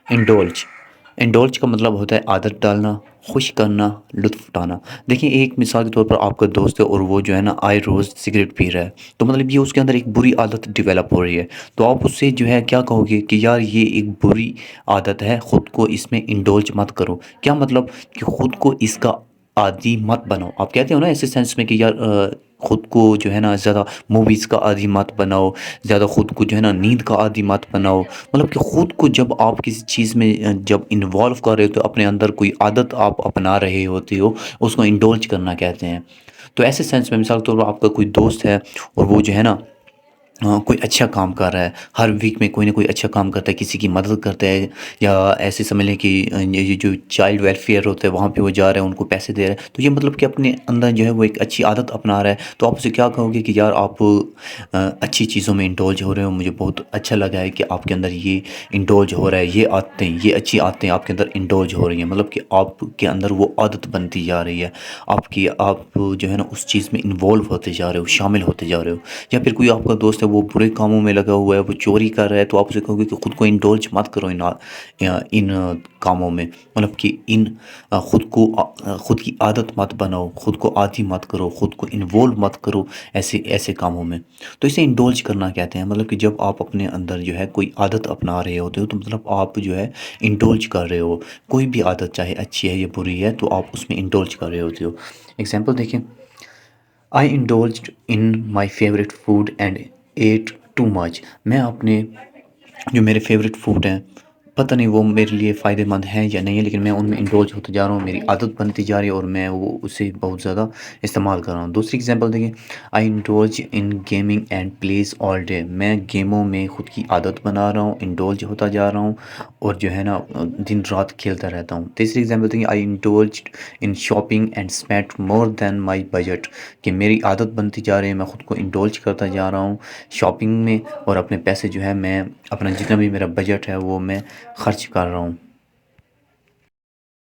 انڈولج انڈولج کا مطلب ہوتا ہے عادت ڈالنا، خوش کرنا، لطف اٹھانا۔ دیکھیں ایک مثال کے طور پر آپ کا دوست ہے اور وہ جو ہے نا آئے روز سگریٹ پی رہا ہے، تو مطلب یہ اس کے اندر ایک بری عادت ڈیولپ ہو رہی ہے، تو آپ اس سے جو ہے کیا کہو گے کہ یار یہ ایک بری عادت ہے، خود کو اس میں انڈولج مت کرو۔ کیا مطلب کہ خود کو اس کا عادی مت بناؤ۔ آپ کہتے ہو نا ایسے سینس میں کہ یار خود کو جو ہے نا زیادہ موویز کا عادی مت بناؤ، زیادہ خود کو جو ہے نا نیند کا عادی مت بناؤ۔ مطلب کہ خود کو جب آپ کسی چیز میں جب انوالو کر رہے ہو تو اپنے اندر کوئی عادت آپ اپنا رہے ہوتے ہو، اس کو انڈولج کرنا کہتے ہیں۔ تو ایسے سینس میں مثال کے طور پر آپ کا کوئی دوست ہے اور وہ جو ہے نا کوئی اچھا کام کر رہا ہے، ہر ویک میں کوئی نہ کوئی اچھا کام کرتا ہے، کسی کی مدد کرتا ہے، یا ایسے سمجھ لیں کہ یہ جو چائلڈ ویلفیئر ہوتا ہے وہاں پہ وہ جا رہے ہیں، ان کو پیسے دے رہے ہیں، تو یہ مطلب کہ اپنے اندر جو ہے وہ ایک اچھی عادت اپنا رہا ہے۔ تو آپ اسے کیا کہو گے کہ یار آپ اچھی چیزوں میں انڈولج ہو رہے ہو، مجھے بہت اچھا لگا ہے کہ آپ کے اندر یہ انڈولج ہو رہا ہے، یہ عادتیں، یہ اچھی عادتیں آپ کے اندر انڈولج ہو رہی ہیں، مطلب کہ آپ کے اندر وہ عادت بنتی جا رہی ہے، آپ جو ہے نا اس چیز میں انوالو ہوتے جا رہے ہو، شامل ہوتے جا رہے ہو۔ یا پھر کوئی آپ کا دوست ہے وہ برے کاموں میں لگا ہوا ہے، وہ چوری کر رہا ہے، تو آپ اسے کہو گے کہ خود کو انڈولج مت کرو ان کاموں میں، مطلب کہ خود کی عادت مت بناؤ، خود کو عادی مت کرو، خود کو انوالو مت کرو ایسے کاموں میں۔ تو اسے انڈولج کرنا کہتے ہیں، مطلب کہ جب آپ اپنے اندر جو ہے کوئی عادت اپنا رہے ہوتے ہو تو مطلب آپ جو ہے انڈولج کر رہے ہو، کوئی بھی عادت چاہے اچھی ہے یا بری ہے تو آپ اس میں انڈولج کر رہے ہوتے ہو۔ ایگزامپل دیکھیں، I indulged in my favourite food and ate too much. میں اپنے جو میرے فیوریٹ فوڈ ہیں، پتہ نہیں وہ میرے لیے فائدہ مند ہیں یا نہیں ہے، لیکن میں ان میں انڈولج ہوتے جا رہا ہوں، میری عادت بنتی جا رہی ہے اور میں وہ اسے بہت زیادہ استعمال کر رہا ہوں۔ دوسری ایگزامپل دیکھیں، I indulge in gaming and plays all day. میں گیموں میں خود کی عادت بنا رہا ہوں، انڈولج ہوتا جا رہا ہوں اور جو ہے نا دن رات کھیلتا رہتا ہوں۔ تیسری ایگزامپل دیکھیں، I indulged in shopping and spend more than my budget. کہ میری عادت بنتی جا رہی ہے، میں خود کو انڈولج کرتا جا رہا ہوں شاپنگ میں، اور اپنے پیسے جو ہے میں اپنا جتنا بھی میرا بجٹ ہے وہ میں خرچ کر رہا ہوں۔